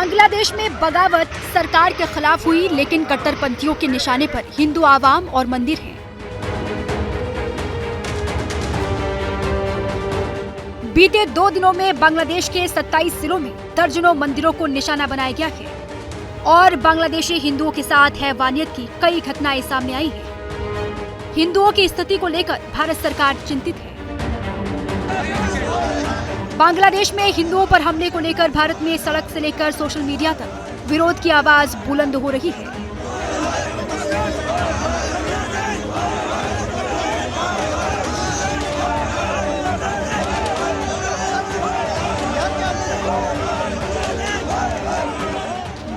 बांग्लादेश में बगावत सरकार के खिलाफ हुई, लेकिन कट्टरपंथियों के निशाने पर हिंदू आवाम और मंदिर हैं। बीते 2 दिनों में बांग्लादेश के 27 जिलों में दर्जनों मंदिरों को निशाना बनाया गया है और बांग्लादेशी हिंदुओं के साथ हैवानियत की कई घटनाएं सामने आई हैं। हिंदुओं की स्थिति को लेकर भारत सरकार चिंतित है। बांग्लादेश में हिंदुओं पर हमले को लेकर भारत में सड़क से लेकर सोशल मीडिया तक विरोध की आवाज बुलंद हो रही है।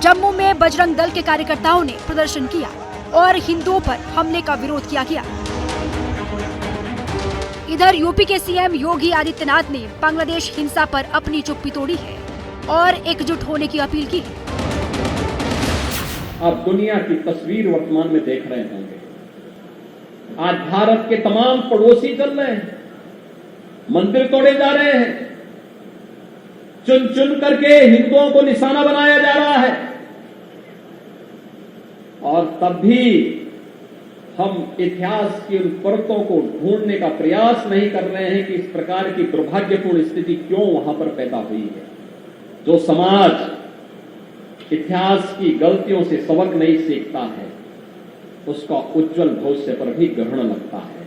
जम्मू में बजरंग दल के कार्यकर्ताओं ने प्रदर्शन किया और हिंदुओं पर हमले का विरोध किया गया। इधर यूपी के सीएम योगी आदित्यनाथ ने बांग्लादेश हिंसा पर अपनी चुप्पी तोड़ी है और एकजुट होने की अपील की है। आप दुनिया की तस्वीर वर्तमान में देख रहे होंगे। आज भारत के तमाम पड़ोसी चल रहे हैं, मंदिर तोड़े जा रहे हैं, चुन चुन करके हिंदुओं को निशाना बनाया जा रहा है और तब भी हम इतिहास की उन परतों को ढूंढने का प्रयास नहीं कर रहे हैं कि इस प्रकार की दुर्भाग्यपूर्ण स्थिति क्यों वहां पर पैदा हुई है। जो समाज इतिहास की गलतियों से सबक नहीं सीखता है, उसका उज्जवल भविष्य पर भी ग्रहण लगता है।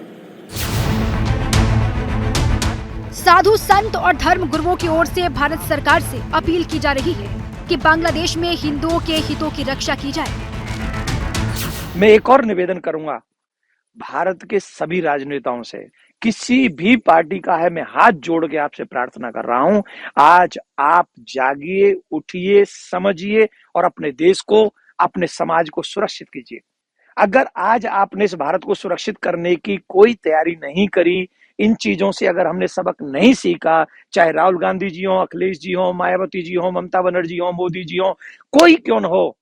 साधु संत और धर्म गुरुओं की ओर से भारत सरकार से अपील की जा रही है कि बांग्लादेश में हिंदुओं के हितों की रक्षा की जाए। मैं एक और निवेदन करूंगा भारत के सभी राजनेताओं से, किसी भी पार्टी का है, मैं हाथ जोड़ के आपसे प्रार्थना कर रहा हूं, आज आप जागिए, उठिए, समझिए और अपने देश को, अपने समाज को सुरक्षित कीजिए। अगर आज आपने इस भारत को सुरक्षित करने की कोई तैयारी नहीं करी, इन चीजों से अगर हमने सबक नहीं सीखा, चाहे राहुल गांधी जी हो, अखिलेश जी हो, मायावती जी हो, ममता बनर्जी हो, मोदी जी हो, कोई क्यों न हो,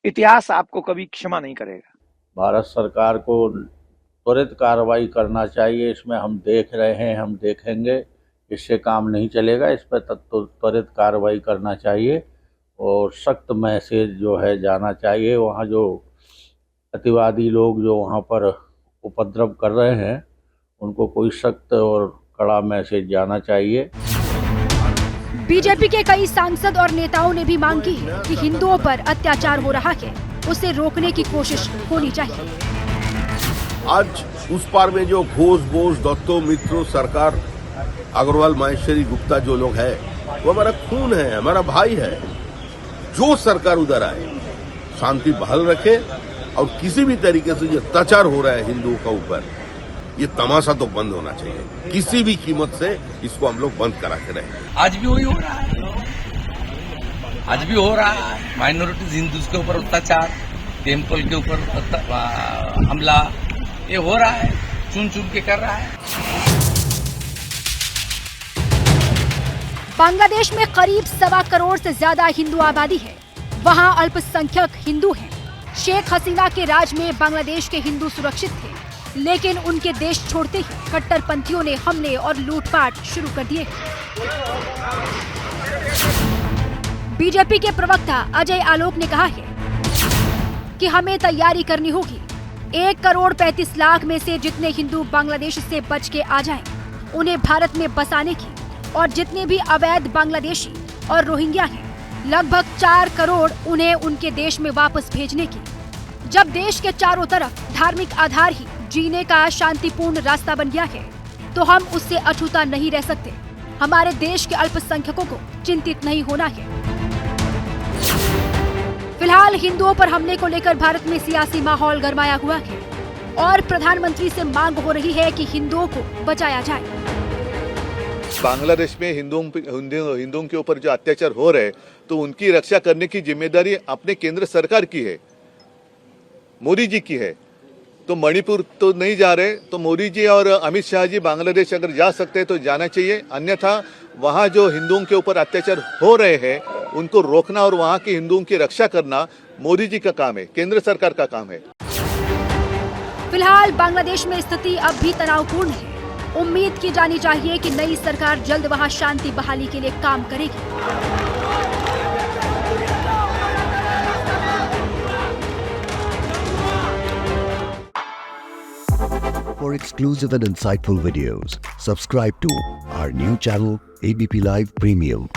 इतिहास आपको कभी क्षमा नहीं करेगा। भारत सरकार को त्वरित कार्रवाई करना चाहिए। इसमें हम देख रहे हैं, हम देखेंगे, इससे काम नहीं चलेगा। इस पर त्वरित कार्रवाई करना चाहिए और सख्त मैसेज जो है जाना चाहिए। वहाँ जो अतिवादी लोग जो वहाँ पर उपद्रव कर रहे हैं, उनको कोई सख्त और कड़ा मैसेज जाना चाहिए। बीजेपी के कई सांसद और नेताओं ने भी मांग की है कि हिंदुओं पर अत्याचार हो रहा है, उसे रोकने की कोशिश होनी चाहिए। आज उस पार में जो घोष बोस, दत्तो मित्रों, सरकार, अग्रवाल, माहेश्वरी, गुप्ता जो लोग हैं, वो हमारा खून है, हमारा भाई है। जो सरकार उधर आए, शांति बहाल रखे और किसी भी तरीके से जो अत्याचार हो रहा है हिंदुओं का ऊपर, ये तमाशा तो बंद होना चाहिए। किसी भी कीमत से इसको हम लोग बंद करा के रहे। आज भी वही हो रहा है, आज भी हो रहा है। माइनॉरिटीज हिंदूज के ऊपर अत्याचार, टेम्पल के ऊपर हमला, ये हो रहा है, चुन चुन के कर रहा है। बांग्लादेश में करीब 1.25 करोड़ से ज्यादा हिंदू आबादी है। वहाँ अल्पसंख्यक हिंदू हैं। शेख हसीना के राज में बांग्लादेश के हिंदू सुरक्षित थे, लेकिन उनके देश छोड़ते ही कट्टरपंथियों ने हमले और लूटपाट शुरू कर दिए। बीजेपी के प्रवक्ता अजय आलोक ने कहा है कि हमें तैयारी करनी होगी। 1 करोड़ 35 लाख में से जितने हिंदू बांग्लादेश से बच के आ जाएं, उन्हें भारत में बसाने की, और जितने भी अवैध बांग्लादेशी और रोहिंग्या हैं, लगभग 4 करोड़, उन्हें उनके देश में वापस भेजने की। जब देश के चारों तरफ धार्मिक आधार ही जीने का शांतिपूर्ण रास्ता बन गया है, तो हम उससे अछूता नहीं रह सकते। हमारे देश के अल्पसंख्यकों को चिंतित नहीं होना है। फिलहाल हिंदुओं पर हमले को लेकर भारत में सियासी माहौल गरमाया हुआ है और प्रधानमंत्री से मांग हो रही है कि हिंदुओं को बचाया जाए। बांग्लादेश में हिंदुओं के ऊपर जो अत्याचार हो रहे हैं, तो उनकी रक्षा करने की जिम्मेदारी अपने केंद्र सरकार की है, मोदी जी की है। तो मणिपुर तो नहीं जा रहे, तो मोदी जी और अमित शाह जी बांग्लादेश अगर जा सकते हैं तो जाना चाहिए। अन्यथा वहाँ जो हिंदुओं के ऊपर अत्याचार हो रहे हैं, उनको रोकना और वहाँ के हिंदुओं की रक्षा करना मोदी जी का काम है, केंद्र सरकार का काम है। फिलहाल बांग्लादेश में स्थिति अब भी तनावपूर्ण है। उम्मीद की जानी चाहिए कि नई सरकार जल्द वहां शांति बहाली के लिए काम करेगी। For exclusive and insightful videos, subscribe to our new channel ABP Live Premium.